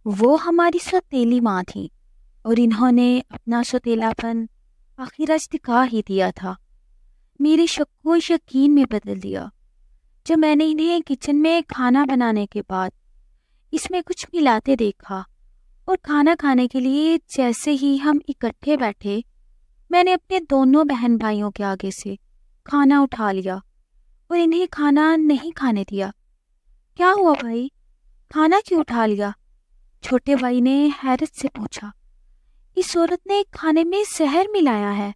وہ ہماری سوتیلی ماں تھی اور انہوں نے اپنا سوتیلا پن آخر آج دکھا ہی دیا تھا۔ میری شک کو یقین میں بدل دیا جب میں نے انہیں کچن میں کھانا بنانے کے بعد اس میں کچھ ملاتے دیکھا، اور کھانا کھانے کے لیے جیسے ہی ہم اکٹھے بیٹھے، میں نے اپنے دونوں بہن بھائیوں کے آگے سے کھانا اٹھا لیا اور انہیں کھانا نہیں کھانے دیا۔ کیا ہوا بھائی، کھانا کیوں اٹھا لیا؟ چھوٹے بھائی نے حیرت سے پوچھا۔ اس عورت نے کھانے میں زہر ملایا ہے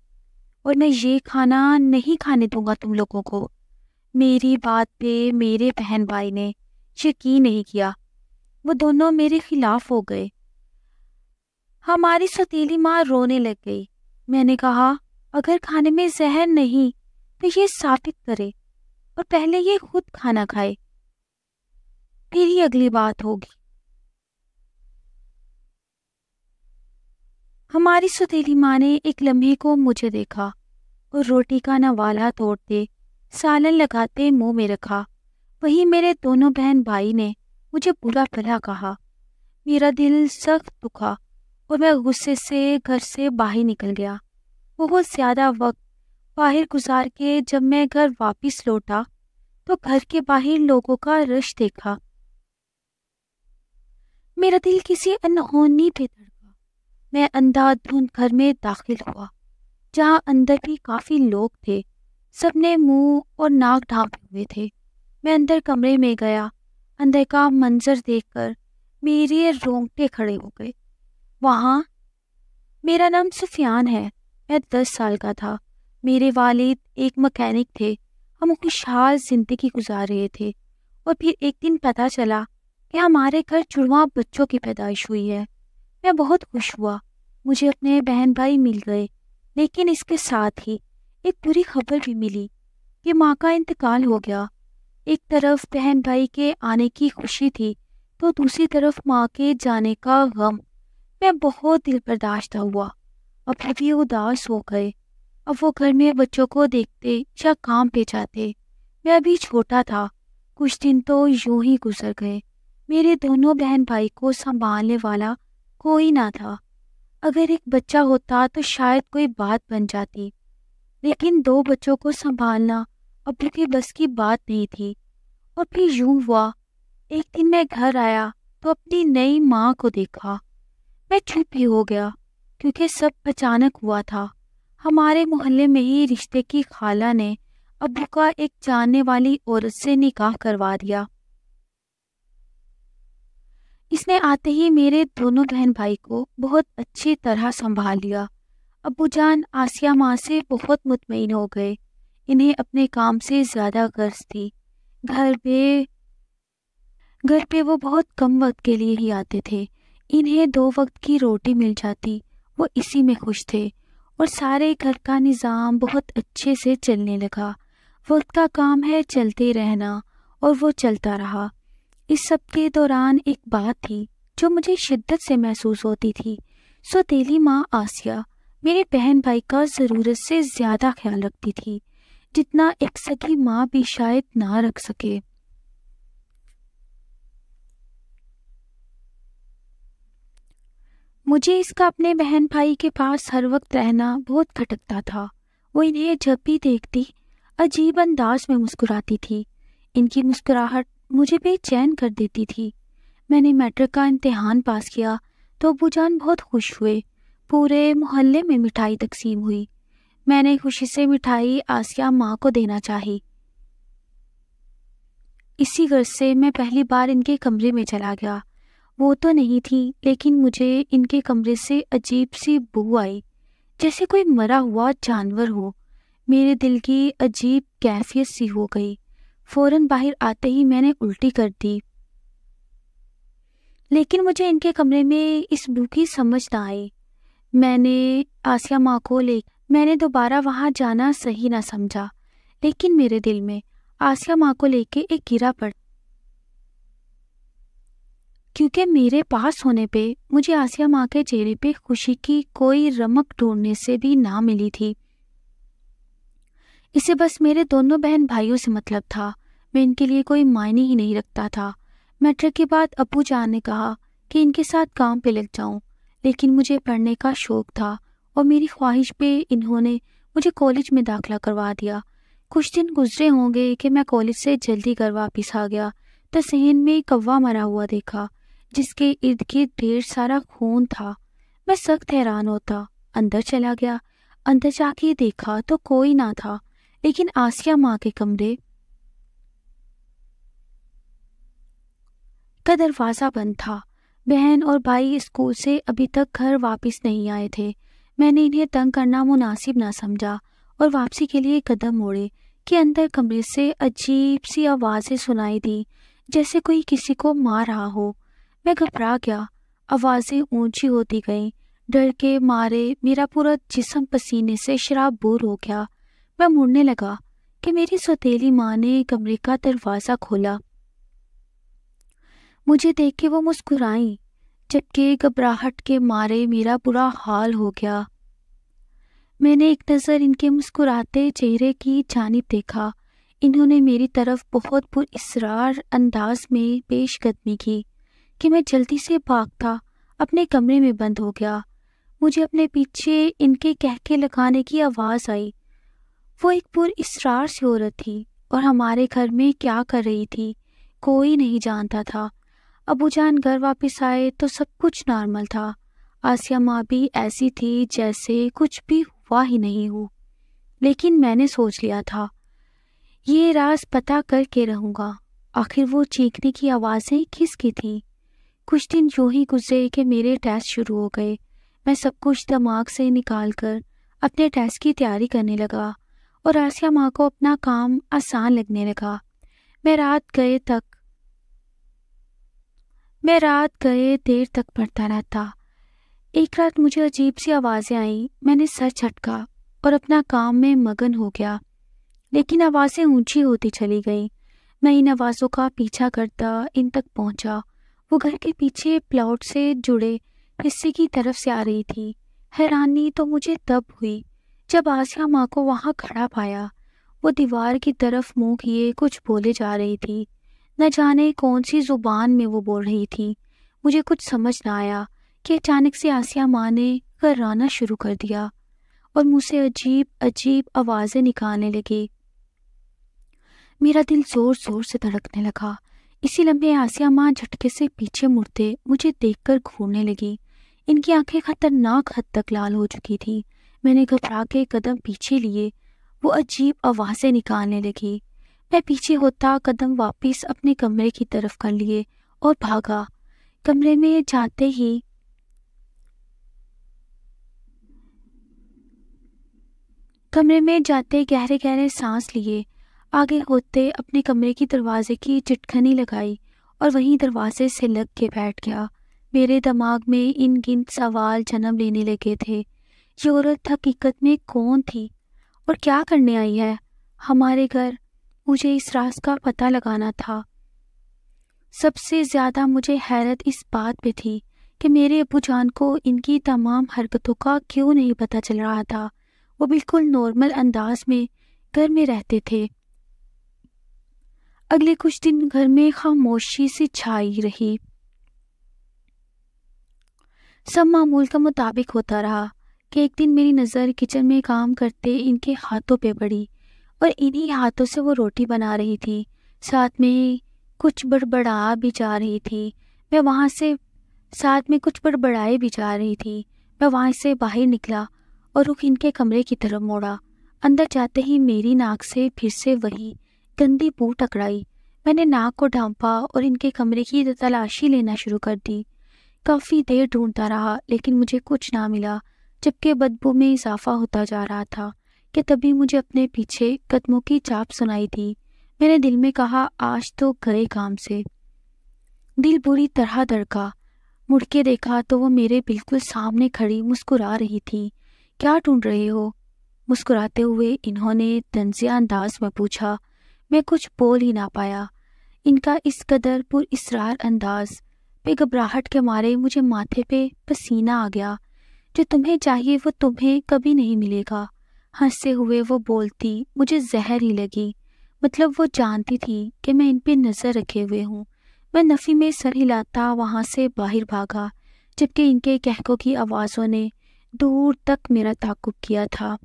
اور میں یہ کھانا نہیں کھانے دوں گا تم لوگوں کو۔ میری بات پہ میرے بہن بھائی نے یقین نہیں کیا، وہ دونوں میرے خلاف ہو گئے۔ ہماری سوتیلی ماں رونے لگ گئی۔ میں نے کہا اگر کھانے میں زہر نہیں تو یہ ثابت کرے اور پہلے یہ خود کھانا کھائے، پھر ہی اگلی بات ہوگی۔ ہماری سوتیلی ماں نے ایک لمحے کو مجھے دیکھا اور روٹی کا نوالا توڑتے سالن لگاتے منہ میں رکھا۔ وہیں میرے دونوں بہن بھائی نے مجھے برا بھلا کہا۔ میرا دل سخت دکھا اور میں غصے سے گھر سے باہر نکل گیا۔ بہت زیادہ وقت باہر گزار کے جب میں گھر واپس لوٹا تو گھر کے باہر لوگوں کا رش دیکھا۔ میرا دل کسی انہونی پہ دھڑکا۔ میں اندھا دھند گھر میں داخل ہوا جہاں اندر بھی کافی لوگ تھے، سب نے منہ اور ناک ڈھانپے ہوئے تھے۔ میں اندر کمرے میں گیا۔ اندر کا منظر دیکھ کر میرے رونگٹے کھڑے ہو گئے۔ وہاں میرا نام سفیان ہے، میں 10 سال کا تھا۔ میرے والد ایک مکینک تھے۔ ہم خوشحال زندگی گزار رہے تھے اور پھر ایک دن پتہ چلا کہ ہمارے گھر جڑواں بچوں کی پیدائش ہوئی ہے۔ میں بہت خوش ہوا، مجھے اپنے بہن بھائی مل گئے، لیکن اس کے ساتھ ہی ایک بری خبر بھی ملی کہ ماں کا انتقال ہو گیا۔ ایک طرف بہن بھائی کے آنے کی خوشی تھی تو دوسری طرف ماں کے جانے کا غم۔ میں بہت دل برداشتہ ہوا، ابو بھی اداس ہو گئے۔ اب وہ گھر میں بچوں کو دیکھتے یا کام پہ جاتے۔ میں ابھی چھوٹا تھا۔ کچھ دن تو یوں ہی گزر گئے۔ میرے دونوں بہن بھائی کو سنبھالنے والا کوئی نہ تھا۔ اگر ایک بچہ ہوتا تو شاید کوئی بات بن جاتی، لیکن 2 بچوں کو سنبھالنا ابو کے بس کی بات نہیں تھی۔ اور پھر یوں ہوا، ایک دن میں گھر آیا تو اپنی نئی ماں کو دیکھا۔ میں چپ ہی ہو گیا کیونکہ سب اچانک ہوا تھا۔ ہمارے محلے میں ہی رشتے کی خالہ نے ابو کا ایک جاننے والی عورت سے نکاح کروا دیا۔ اس نے آتے ہی میرے دونوں بہن بھائی کو بہت اچھی طرح سنبھال لیا۔ ابو جان آسیہ ماں سے بہت مطمئن ہو گئے۔ انہیں اپنے کام سے زیادہ غرض تھی۔ گھر پہ وہ بہت کم وقت کے لیے ہی آتے تھے۔ انہیں 2 وقت کی روٹی مل جاتی، وہ اسی میں خوش تھے، اور سارے گھر کا نظام بہت اچھے سے چلنے لگا۔ وقت کا کام ہے چلتے رہنا، اور وہ چلتا رہا۔ اس سب کے دوران ایک بات تھی جو مجھے شدت سے محسوس ہوتی تھی۔ سوتیلی ماں آسیہ میرے بہن بھائی کا ضرورت سے زیادہ خیال رکھتی تھی، جتنا ایک سگی ماں بھی شاید نہ رکھ سکے۔ مجھے اس کا اپنے بہن بھائی کے پاس ہر وقت رہنا بہت کھٹکتا تھا۔ وہ انہیں جب بھی دیکھتی عجیب انداز میں مسکراتی تھی۔ ان کی مسکراہٹ مجھے بے چین کر دیتی تھی۔ میں نے میٹرک کا امتحان پاس کیا تو ابو جان بہت خوش ہوئے۔ پورے محلے میں مٹھائی تقسیم ہوئی۔ میں نے خوشی سے مٹھائی آسیہ ماں کو دینا چاہی۔ اسی غرض سے میں پہلی بار ان کے کمرے میں چلا گیا۔ وہ تو نہیں تھی، لیکن مجھے ان کے کمرے سے عجیب سی بو آئی، جیسے کوئی مرا ہوا جانور ہو۔ میرے دل کی عجیب کیفیت سی ہو گئی۔ فوراً باہر آتے ہی میں نے الٹی کر دی، لیکن مجھے ان کے کمرے میں اس بو کی سمجھ نہ آئی۔ میں نے دوبارہ وہاں جانا صحیح نہ سمجھا، لیکن میرے دل میں آسیہ ماں کو لے کے ایک گرا پڑ، کیونکہ میرے پاس ہونے پہ مجھے آسیہ ماں کے چہرے پہ خوشی کی کوئی رمق ڈھونڈنے سے بھی نہ ملی تھی۔ اسے بس میرے دونوں بہن بھائیوں سے مطلب تھا۔ میں ان کے لیے کوئی معنی ہی نہیں رکھتا تھا۔ میٹرک کے بعد ابو جان نے کہا کہ ان کے ساتھ کام پہ لگ جاؤں، لیکن مجھے پڑھنے کا شوق تھا اور میری خواہش پہ انہوں نے مجھے کالج میں داخلہ کروا دیا۔ کچھ دن گزرے ہوں گے کہ میں کالج سے جلدی گھر واپس آ گیا تو صحن میں کوا مرا ہوا دیکھا جس کے ارد گرد ڈھیر سارا خون تھا۔ میں سخت حیران ہوتا اندر چلا گیا۔ اندر جا کے دیکھا تو کوئی نہ تھا، لیکن آسیہ ماں کے کمرے کا دروازہ بند تھا۔ بہن اور بھائی اسکول سے ابھی تک گھر واپس نہیں آئے تھے۔ میں نے انہیں تنگ کرنا مناسب نہ سمجھا اور واپسی کے لیے قدم موڑے کہ اندر کمرے سے عجیب سی آوازیں سنائی دی، جیسے کوئی کسی کو مار رہا ہو۔ میں گھبرا گیا، آوازیں اونچی ہوتی گئیں، ڈر کے مارے میرا پورا جسم پسینے سے شرابور ہو گیا۔ میں مڑنے لگا کہ میری سوتیلی ماں نے کمرے کا دروازہ کھولا۔ مجھے دیکھ کے وہ مسکرائیں، جبکہ گھبراہٹ کے مارے میرا برا حال ہو گیا۔ میں نے ایک نظر ان کے مسکراتے چہرے کی جانب دیکھا۔ انہوں نے میری طرف بہت پر اصرار انداز میں پیش قدمی کی کہ میں جلدی سے بھاگتا اپنے کمرے میں بند ہو گیا۔ مجھے اپنے پیچھے ان کے کہکے لگانے کی آواز آئی۔ وہ ایک پر اصرار سی عورت تھی اور ہمارے گھر میں کیا کر رہی تھی کوئی نہیں جانتا تھا۔ ابو جان گھر واپس آئے تو سب کچھ نارمل تھا۔ آسیہ ماں بھی ایسی تھی جیسے کچھ بھی ہوا ہی نہیں ہو، لیکن میں نے سوچ لیا تھا یہ راز پتہ کر کے رہوں گا، آخر وہ چیخنے کی آوازیں کس کی تھیں۔ کچھ دن یوں ہی گزرے کہ میرے ٹیسٹ شروع ہو گئے۔ میں سب کچھ دماغ سے نکال کر اپنے ٹیسٹ کی تیاری کرنے لگا اور آسیہ ماں کو اپنا کام آسان لگنے لگا۔ میں رات گئے دیر تک پڑھتا رہتا۔ ایک رات مجھے عجیب سی آوازیں آئیں۔ میں نے سر جھٹکا اور اپنا کام میں مگن ہو گیا، لیکن آوازیں اونچی ہوتی چلی گئیں۔ میں ان آوازوں کا پیچھا کرتا ان تک پہنچا۔ وہ گھر کے پیچھے پلاٹ سے جڑے حصے کی طرف سے آ رہی تھی۔ حیرانی تو مجھے تب ہوئی جب آسیہ ماں کو وہاں کھڑا پایا۔ وہ دیوار کی طرف منہ کیے کچھ بولے جا رہی تھی، نہ جانے کون سی زبان میں وہ بول رہی تھی۔ مجھے کچھ سمجھ نہ آیا کہ اچانک سے آسیہ ماں نے غرانا شروع کر دیا اور منہ سے عجیب عجیب آوازیں نکالنے لگی۔ میرا دل زور زور سے دھڑکنے لگا۔ اسی لمحے آسیہ ماں جھٹکے سے پیچھے مڑتے مجھے دیکھ کر گھورنے لگی۔ ان کی آنکھیں خطرناک حد تک لال ہو چکی تھی۔ میں نے گھبرا کے قدم پیچھے لیے۔ وہ عجیب آوازیں نکالنے لگی۔ میں پیچھے ہوتا قدم واپس اپنے کمرے کی طرف کر لیے اور بھاگا۔ کمرے میں جاتے گہرے گہرے سانس لیے، آگے ہوتے اپنے کمرے کی دروازے کی چٹکنی لگائی اور وہیں دروازے سے لگ کے بیٹھ گیا۔ میرے دماغ میں ان گنت سوال جنم لینے لگے تھے۔ یہ عورت حقیقت میں کون تھی اور کیا کرنے آئی ہے ہمارے گھر؟ مجھے اس راز کا پتہ لگانا تھا۔ سب سے زیادہ مجھے حیرت اس بات پہ تھی کہ میرے ابو جان کو ان کی تمام حرکتوں کا کیوں نہیں پتہ چل رہا تھا۔ وہ بالکل نارمل انداز میں گھر میں رہتے تھے۔ اگلے کچھ دن گھر میں خاموشی سی چھائی رہی۔ سب معمول کا مطابق ہوتا رہا کہ ایک دن میری نظر کچن میں کام کرتے ان کے ہاتھوں پہ پڑی اور انہی ہاتھوں سے وہ روٹی بنا رہی تھی، ساتھ میں کچھ بڑبڑا بھی جا رہی تھی۔ میں وہاں سے باہر نکلا اور رخ ان کے کمرے کی طرف موڑا۔ اندر جاتے ہی میری ناک سے پھر سے وہی گندی بو ٹکرائی۔ میں نے ناک کو ڈھانپا اور ان کے کمرے کی تلاشی لینا شروع کر دی۔ کافی دیر ڈھونڈتا رہا لیکن مجھے کچھ نہ ملا، جبکہ بدبو میں اضافہ ہوتا جا رہا تھا کہ تبھی مجھے اپنے پیچھے قدموں کی چاپ سنائی دی۔ میں نے دل میں کہا آج تو گئے کام سے۔ دل بری طرح دھڑکا۔ مڑ کے دیکھا تو وہ میرے بالکل سامنے کھڑی مسکرا رہی تھی۔ کیا ڈھونڈ رہے ہو؟ مسکراتے ہوئے انہوں نے طنزیہ انداز میں پوچھا۔ میں کچھ بول ہی نہ پایا۔ ان کا اس قدر پر اصرار انداز پہ گھبراہٹ کے مارے مجھے ماتھے پہ پسینہ آ گیا۔ جو تمہیں چاہیے وہ تمہیں کبھی نہیں ملے گا۔ ہنستے ہوئے وہ بولتی مجھے زہر ہی لگی۔ مطلب وہ جانتی تھی کہ میں ان پہ نظر رکھے ہوئے ہوں۔ میں نفی میں سر ہلاتا وہاں سے باہر بھاگا، جبکہ ان کے کہکوں کی آوازوں نے دور تک میرا تعاقب کیا تھا۔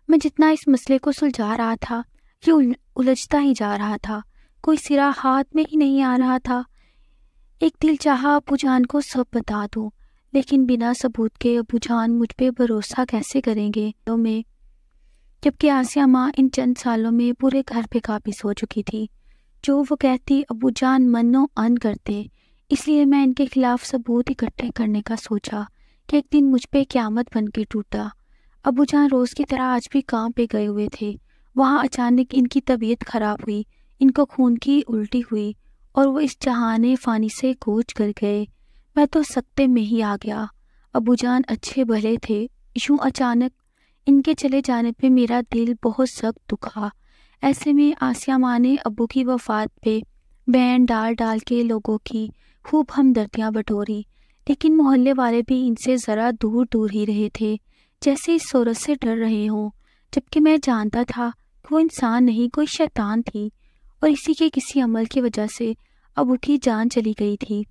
میں جتنا اس مسئلے کو سلجھا رہا تھا، یہ الجھتا ہی جا رہا تھا، کوئی سرا ہاتھ میں ہی نہیں آ رہا تھا۔ ایک دل چاہا ابو جان کو سب بتا دوں، لیکن بنا ثبوت کے ابو جان مجھ پہ بھروسہ کیسے کریں گے میں، جبکہ آسیہ ماں ان چند سالوں میں پورے گھر پہ قابض ہو چکی تھی۔ جو وہ کہتی ابو جان من و ان کرتے، اس لیے میں ان کے خلاف ثبوت اکٹھے کرنے کا سوچا کہ ایک دن مجھ پہ قیامت بن کے ٹوٹا۔ ابو جان روز کی طرح آج بھی کام پہ گئے ہوئے تھے۔ وہاں اچانک ان کی طبیعت خراب ہوئی، ان کو خون کی الٹی ہوئی اور وہ اس جہان فانی سے کوچ کر گئے۔ میں تو سکتے میں ہی آ گیا۔ ابو جان اچھے بھلے تھے، یوں اچانک ان کے چلے جانے پہ میرا دل بہت سخت دکھا۔ ایسے میں آسیہ ماں نے ابو کی وفات پہ بین ڈال ڈال کے لوگوں کی خوب ہمدردیاں بٹوری، لیکن محلے والے بھی ان سے ذرا دور دور ہی رہے تھے، جیسے اس صورت سے ڈر رہے ہوں، جبکہ میں جانتا تھا کہ وہ انسان نہیں، کوئی شیطان تھی، اور اسی کے کسی عمل کی وجہ سے ابو کی جان چلی گئی تھی۔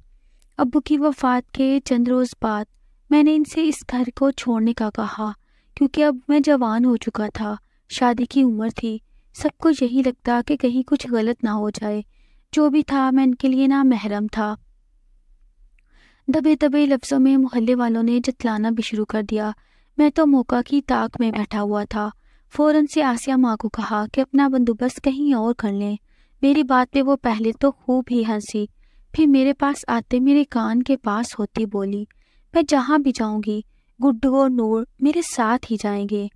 ابو کی وفات کے چند روز بعد میں نے ان سے اس گھر کو چھوڑنے کا کہا، کیونکہ اب میں جوان ہو چکا تھا، شادی کی عمر تھی۔ سب کو یہی لگتا کہ کہیں کچھ غلط نہ ہو جائے۔ جو بھی تھا میں ان کے لیے نامحرم تھا۔ دبے دبے لفظوں میں محلے والوں نے جتلانا بھی شروع کر دیا۔ میں تو موقع کی طاق میں بیٹھا ہوا تھا۔ فوراً سے آسیہ ماں کو کہا کہ اپنا بندوبست کہیں اور کر لیں۔ میری بات پہ وہ پہلے تو خوب ہی ہنسی، پھر میرے پاس آتے میرے کان کے پاس ہوتی بولی، میں جہاں بھی جاؤں گی گڈو اور نور میرے ساتھ ہی جائیں گے۔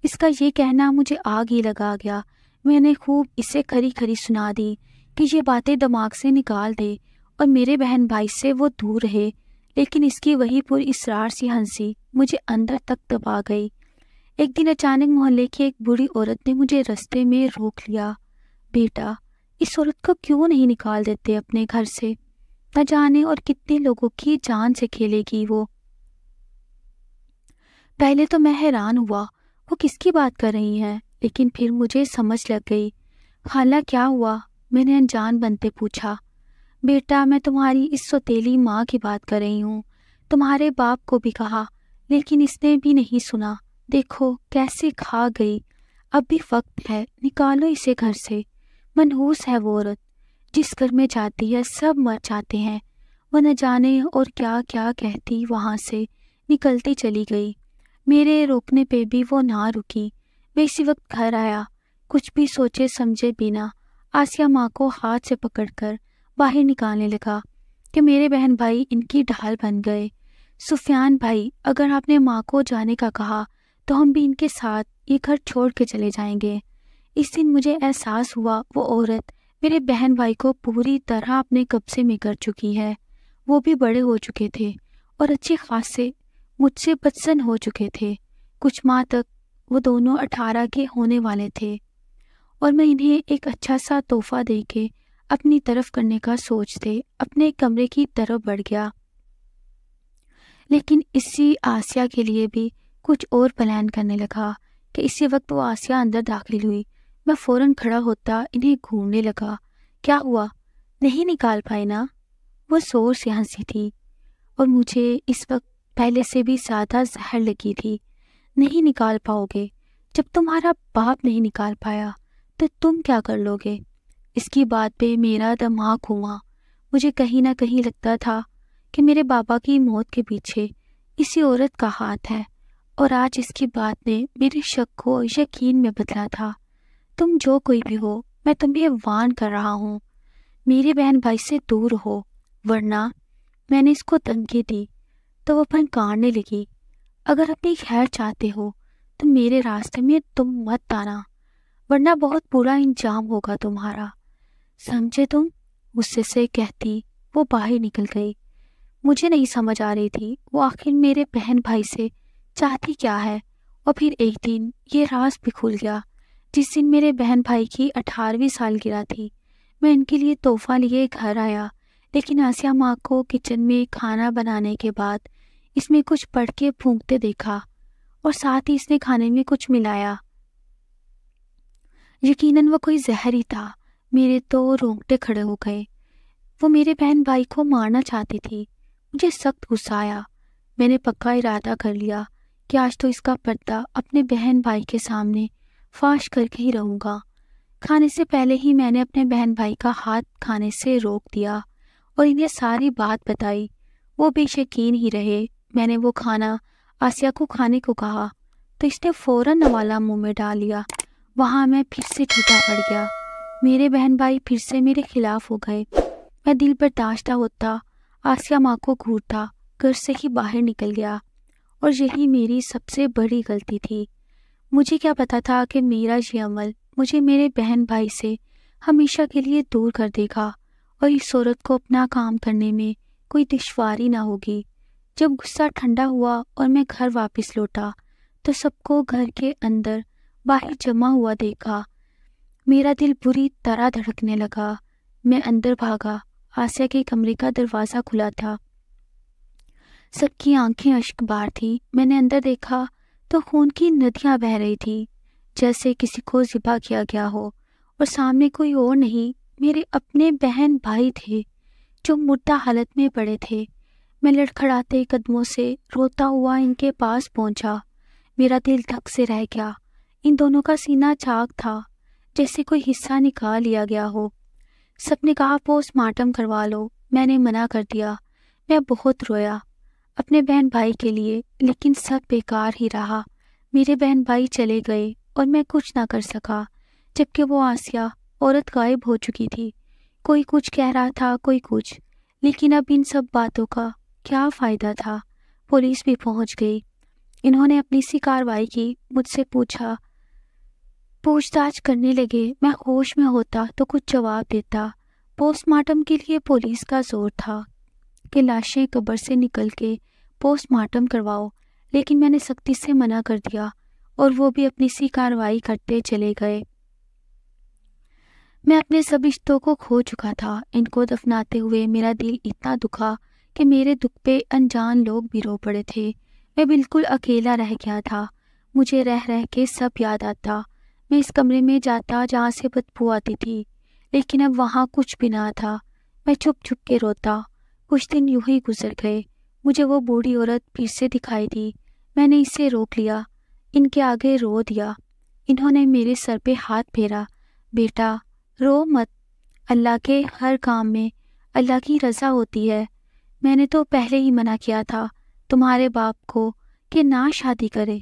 اس کا یہ کہنا مجھے آگ ہی لگا گیا۔ میں نے خوب اسے کھری کھری سنا دی کہ یہ باتیں دماغ سے نکال دے اور میرے بہن بھائی سے وہ دور رہے، لیکن اس کی وہی پر اصرار سی ہنسی مجھے اندر تک دبا گئی۔ ایک دن اچانک محلے کی ایک بوڑھی عورت نے مجھے رستے میں روک لیا۔ بیٹا، اس عورت کو کیوں نہیں نکال دیتے اپنے گھر سے؟ نہ جانے اور کتنے لوگوں کی جان سے کھیلے گی وہ۔ پہلے تو میں حیران ہوا وہ کس کی بات کر رہی ہیں، لیکن پھر مجھے سمجھ لگ گئی۔ خالہ کیا ہوا؟ میں نے انجان بنتے پوچھا۔ بیٹا، میں تمہاری اس سوتیلی ماں کی بات کر رہی ہوں۔ تمہارے باپ کو بھی کہا، لیکن اس نے بھی نہیں سنا۔ دیکھو کیسے کھا گئی۔ اب بھی وقت ہے، نکالو اسے گھر سے۔ منحوس ہے وہ عورت، جس گھر میں جاتی ہے سب مر جاتے ہیں۔ وہ نہ جانے اور کیا کیا کہتی وہاں سے نکلتی چلی گئی۔ میرے روکنے پہ بھی وہ نہ رکی۔ میں اسی وقت گھر آیا، کچھ بھی سوچے سمجھے بنا آسیہ ماں کو ہاتھ سے پکڑ کر باہر نکالنے لگا کہ میرے بہن بھائی ان کی ڈھال بن گئے۔ سفیان بھائی، اگر آپ نے ماں کو جانے کا کہا تو ہم بھی ان کے ساتھ یہ گھر چھوڑ کے چلے جائیں گے۔ اس دن مجھے احساس ہوا وہ عورت میرے بہن بھائی کو پوری طرح اپنے قبضے میں کر چکی ہے۔ وہ بھی بڑے ہو چکے تھے اور اچھے خاصے مجھ سے بدسن ہو چکے تھے۔ کچھ ماہ تک وہ دونوں 18 کے ہونے والے تھے اور میں انہیں ایک اچھا سا تحفہ دے کے اپنی طرف کرنے کا سوچتے اپنے کمرے کی طرف بڑھ گیا، لیکن اسی آسیہ کے لیے بھی کچھ اور پلان کرنے لگا کہ اسی وقت وہ آسیہ اندر داخل ہوئی۔ میں فوراً کھڑا ہوتا انہیں گھورنے لگا۔ کیا ہوا؟ نہیں نکال پائی نا؟ وہ زور سے ہنسی تھی اور مجھے اس وقت پہلے سے بھی زیادہ زہر لگی تھی۔ نہیں نکال پاؤ گے؟ جب تمہارا باپ نہیں نکال پایا تو تم کیا کر لو گے؟ اس کی بات پہ میرا دماغ گھوما۔ مجھے کہیں نہ کہیں لگتا تھا کہ میرے بابا کی موت کے پیچھے اسی عورت کا ہاتھ ہے، اور آج اس کی بات نے میرے شک کو یقین میں بدلا تھا۔ تم جو کوئی بھی ہو، میں تمہیں وارن کر رہا ہوں، میرے بہن بھائی سے دور ہو، ورنہ میں نے اس کو دھمکی دی تو وہ پھنکارنے لگی۔ اگر اپنی خیر چاہتے ہو تو میرے راستے میں تم مت آنا، ورنہ بہت برا انجام ہوگا تمہارا، سمجھے تم؟ غصے سے کہتی وہ باہر نکل گئی۔ مجھے نہیں سمجھ آ رہی تھی وہ آخر میرے بہن بھائی سے چاہتی کیا ہے۔ اور پھر ایک دن یہ راز بھی کھل گیا، جس دن میرے بہن بھائی کی 18ویں سالگرہ تھی۔ میں ان کے لیے تحفہ لیے گھر آیا، لیکن آسیہ ماں کو کچن میں کھانا بنانے کے بعد اس میں کچھ پڑھ کے پھونکتے دیکھا، اور ساتھ ہی اس نے کھانے میں کچھ ملایا۔ یقیناً وہ کوئی زہر ہی تھا۔ میرے تو رونگٹے کھڑے ہو گئے۔ وہ میرے بہن بھائی کو مارنا چاہتی تھی۔ مجھے سخت غصہ آیا۔ میں نے پکا ارادہ کر لیا کہ آج تو اس کا پردہ اپنے بہن بھائی کے سامنے فاش کر کے ہی رہوں گا۔ کھانے سے پہلے ہی میں نے اپنے بہن بھائی کا ہاتھ کھانے سے روک دیا اور انہیں ساری بات بتائی۔ وہ بے یقین ہی رہے۔ میں نے وہ کھانا آسیہ کو کھانے کو کہا تو اس نے فوراً نوالا منہ میں ڈال لیا۔ وہاں میں پھر سے ٹوٹا پڑ گیا۔ میرے بہن بھائی پھر سے میرے خلاف ہو گئے۔ میں دل برداشتہ ہوتا آسیہ ماں کو گھورتا گھر سے ہی باہر نکل گیا، اور یہی میری سب سے بڑی غلطی تھی۔ مجھے کیا پتا تھا کہ میرا یہ عمل مجھے میرے بہن بھائی سے ہمیشہ کے لیے دور کر دے گا، اور اس عورت کو اپنا کام کرنے میں کوئی دشواری نہ ہوگی۔ جب غصہ ٹھنڈا ہوا اور میں گھر واپس لوٹا تو سب کو گھر کے اندر باہر جمع ہوا دیکھا۔ میرا دل بری طرح دھڑکنے لگا۔ میں اندر بھاگا۔ آسیہ کے کمرے کا دروازہ کھلا تھا۔ سب کی آنکھیں اشک بار تھی۔ میں نے اندر دیکھا تو خون کی ندیاں بہہ رہی تھی، جیسے کسی کو ذبح کیا گیا ہو، اور سامنے کوئی اور نہیں، میرے اپنے بہن بھائی تھے جو مردہ حالت میں پڑے تھے۔ میں لڑکھڑاتے قدموں سے روتا ہوا ان کے پاس پہنچا۔ میرا دل دھک سے رہ گیا۔ ان دونوں کا سینہ چاک تھا، جیسے کوئی حصہ نکال لیا گیا ہو۔ سب نے کہا پوسٹ مارٹم کروا لو۔ میں نے منع کر دیا۔ میں بہت رویا اپنے بہن بھائی کے لیے، لیکن سب بیکار ہی رہا۔ میرے بہن بھائی چلے گئے اور میں کچھ نہ کر سکا، جبکہ وہ آسیہ عورت غائب ہو چکی تھی۔ کوئی کچھ کہہ رہا تھا، کوئی کچھ، لیکن اب ان سب باتوں کا کیا فائدہ تھا؟ پولیس بھی پہنچ گئی۔ انہوں نے اپنی سی کارروائی کی، مجھ سے پوچھ تاچھ کرنے لگے۔ میں ہوش میں ہوتا تو کچھ جواب دیتا۔ پوسٹ مارٹم کے لیے پولیس کا زور تھا کہ لاشیں قبر سے نکل کے پوسٹ مارٹم کرواؤ، لیکن میں نے سختی سے منع کر دیا، اور وہ بھی اپنی سی کارروائی کرتے چلے گئے۔ میں اپنے سب رشتوں کو کھو چکا تھا۔ ان کو دفناتے ہوئے میرا دل اتنا دکھا کہ میرے دکھ پہ انجان لوگ بھی رو پڑے تھے۔ میں بالکل اکیلا رہ گیا تھا۔ مجھے رہ رہ کے سب یاد آتا۔ میں اس کمرے میں جاتا جہاں سے بدبو آتی تھی، لیکن اب وہاں کچھ بھی نہ تھا۔ میں چھپ چھپ کے روتا۔ کچھ دن یوں ہی گزر گئے۔ مجھے وہ بوڑھی عورت پھر سے دکھائی دی۔ میں نے اسے روک لیا، ان کے آگے رو دیا۔ انہوں نے میرے سر پہ ہاتھ پھیرا۔ بیٹا رو مت، اللہ کے ہر کام میں اللہ کی رضا ہوتی ہے۔ میں نے تو پہلے ہی منع کیا تھا تمہارے باپ کو کہ نہ شادی کرے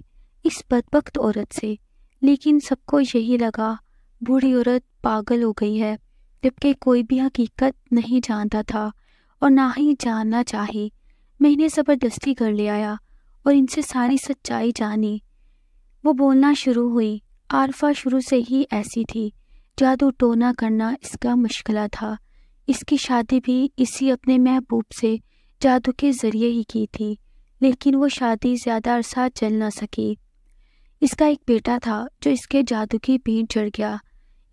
اس بدبخت عورت سے، لیکن سب کو یہی لگا بوڑھی عورت پاگل ہو گئی ہے، جبکہ کوئی بھی حقیقت نہیں جانتا تھا اور نہ ہی جاننا چاہی۔ میں انہیں زبردستی گھر لے آیا اور ان سے ساری سچائی جانی۔ وہ بولنا شروع ہوئی۔ عارفہ شروع سے ہی ایسی تھی۔ جادو ٹونا کرنا اس کا مشغلہ تھا۔ اس کی شادی بھی اسی اپنے محبوب سے جادو کے ذریعے ہی کی تھی، لیکن وہ شادی زیادہ عرصہ چل نہ سکی۔ اس کا ایک بیٹا تھا جو اس کے جادو کی بھینٹ چڑھ گیا۔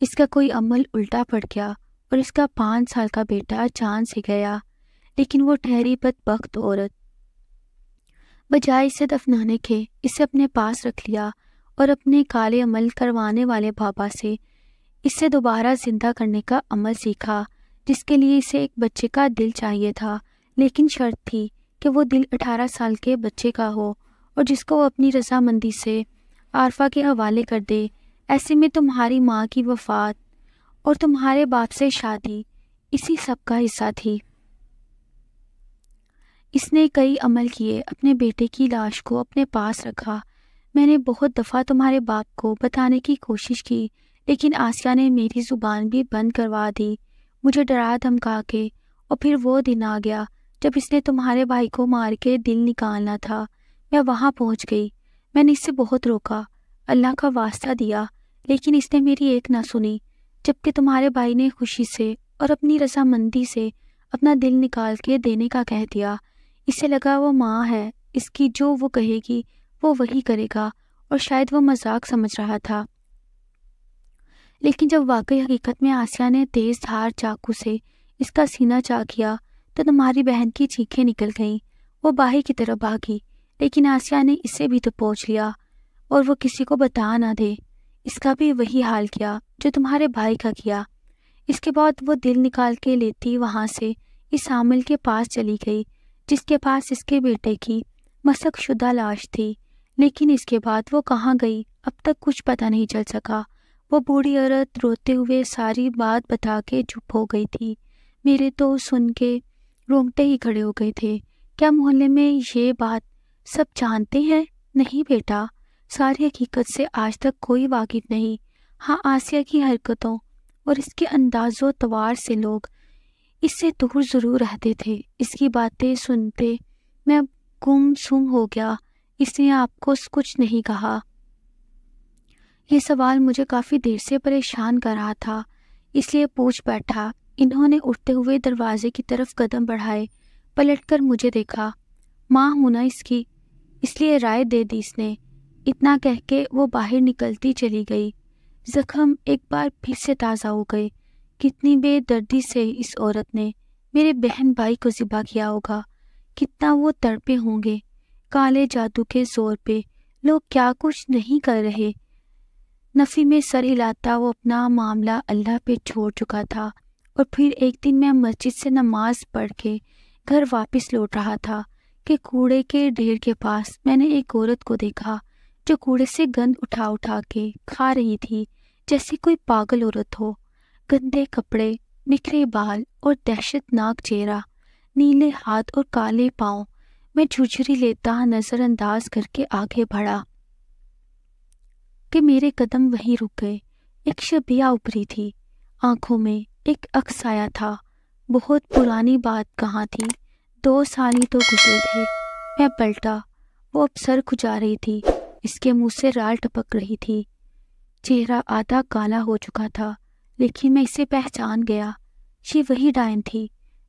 اس کا کوئی عمل الٹا پڑ گیا اور اس کا 5 سال کا بیٹا چاند سے گیا، لیکن وہ ٹھہری بدبخت عورت بجائے اسے دفنانے کے اسے اپنے پاس رکھ لیا اور اپنے کالے عمل کروانے والے بابا سے اسے دوبارہ زندہ کرنے کا عمل سیکھا، جس کے لیے اسے ایک بچے کا دل چاہیے تھا، لیکن شرط تھی کہ وہ دل 18 سال کے بچے کا ہو اور جس کو وہ اپنی رضامندی سے عارفہ کے حوالے کر دے۔ ایسے میں تمہاری ماں کی وفات اور تمہارے باپ سے شادی اسی سب کا حصہ تھی۔ اس نے کئی عمل کیے، اپنے بیٹے کی لاش کو اپنے پاس رکھا۔ میں نے بہت دفعہ تمہارے باپ کو بتانے کی کوشش کی، لیکن آسیہ نے میری زبان بھی بند کروا دی، مجھے ڈرا دھمکا کے، اور پھر وہ دن آ گیا جب اس نے تمہارے بھائی کو مار کے دل نکالنا تھا۔ میں وہاں پہنچ گئی۔ میں نے اسے بہت روکا، اللہ کا واسطہ دیا، لیکن اس نے میری ایک نہ سنی، جبکہ تمہارے بھائی نے خوشی سے اور اپنی رضامندی سے اپنا دل نکال کے دینے کا کہہ دیا۔ اسے لگا وہ ماں ہے، اس کی جو وہ کہے گی وہ وہی کرے گا، اور شاید وہ مذاق سمجھ رہا تھا، لیکن جب واقعی حقیقت میں آسیہ نے تیز دھار چاقو سے اس کا سینہ چاک کیا تو تمہاری بہن کی چیخیں نکل گئیں۔ وہ باہر کی طرف بھاگی، لیکن آسیہ نے اسے بھی تو پوچھ لیا، اور وہ کسی کو بتا نہ دے۔ اس کا بھی وہی حال کیا جو تمہارے بھائی کا کیا۔ اس کے بعد وہ دل نکال کے لیتی وہاں سے اس حامل کے پاس چلی گئی جس کے پاس اس کے بیٹے کی مسخ شدہ لاش تھی۔ لیکن اس کے بعد وہ کہاں گئی اب تک کچھ پتہ نہیں چل سکا۔ وہ بوڑھی عورت روتے ہوئے ساری بات بتا کے چپ ہو گئی تھی۔ میرے تو سن کے رونگٹے ہی کھڑے ہو گئے تھے۔ کیا محلے میں یہ بات سب جانتے ہیں؟ نہیں بیٹا، ساری حقیقت سے آج تک کوئی واقف نہیں۔ ہاں، آسیہ کی حرکتوں اور اس کے انداز و تواار سے لوگ اس سے دور ضرور رہتے تھے۔ اس کی باتیں سنتے میں اب گم سم ہو گیا۔ اس نے آپ کو کچھ نہیں کہا؟ یہ سوال مجھے کافی دیر سے پریشان کر رہا تھا، اس لیے پوچھ بیٹھا۔ انہوں نے اٹھتے ہوئے دروازے کی طرف قدم بڑھائے، پلٹ کر مجھے دیکھا۔ ماں ہوں نا اس کی، اس لیے رائے دے دی اس نے۔ اتنا کہہ کے وہ باہر نکلتی چلی گئی۔ زخم ایک بار پھر سے تازہ ہو گئے۔ کتنی بے دردی سے اس عورت نے میرے بہن بھائی کو ذبح کیا ہوگا، کتنا وہ تڑپے ہوں گے۔ کالے جادو کے زور پہ لوگ کیا کچھ نہیں کر رہے۔ نفی میں سر ہلاتا وہ اپنا معاملہ اللہ پہ چھوڑ چکا تھا۔ اور پھر ایک دن میں مسجد سے نماز پڑھ کے گھر واپس لوٹ رہا تھا کہ کوڑے کے ڈھیر کے پاس میں نے ایک عورت کو دیکھا جو کوڑے سے گند اٹھا اٹھا کے کھا رہی تھی، جیسے کوئی پاگل عورت ہو۔ گندے کپڑے، بکھرے بال اور دہشت ناک چہرہ، نیلے ہاتھ اور کالے پاؤں۔ میں جھرجھری لیتا نظر انداز کر کے آگے بڑھا کہ میرے قدم وہیں رک گئے۔ ایک شبیہ ابھری تھی، آنکھوں میں ایک عکس آیا تھا۔ بہت پرانی بات کہاں تھی، 2 سال ہی تو گزرے تھے۔ میں پلٹا، وہ اب سر کھجا رہی تھی، اس کے منہ سے رال ٹپک رہی تھی، چہرہ آدھا کالا ہو چکا تھا، لیکن میں اسے پہچان گیا۔ یہ وہی ڈائن تھی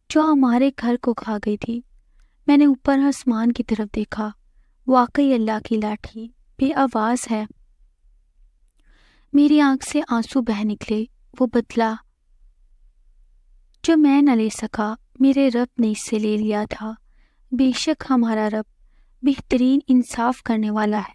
جو ہمارے گھر کو کھا گئی تھی۔ میں نے اوپر آسمان کی طرف دیکھا، واقعی اللہ کی لاٹھی بے آواز ہے۔ میری آنکھ سے آنسو بہہ نکلے۔ وہ بدلہ جو میں نہ لے سکا، میرے رب نے اس سے لے لیا تھا۔ بے شک ہمارا رب بہترین انصاف کرنے والا ہے۔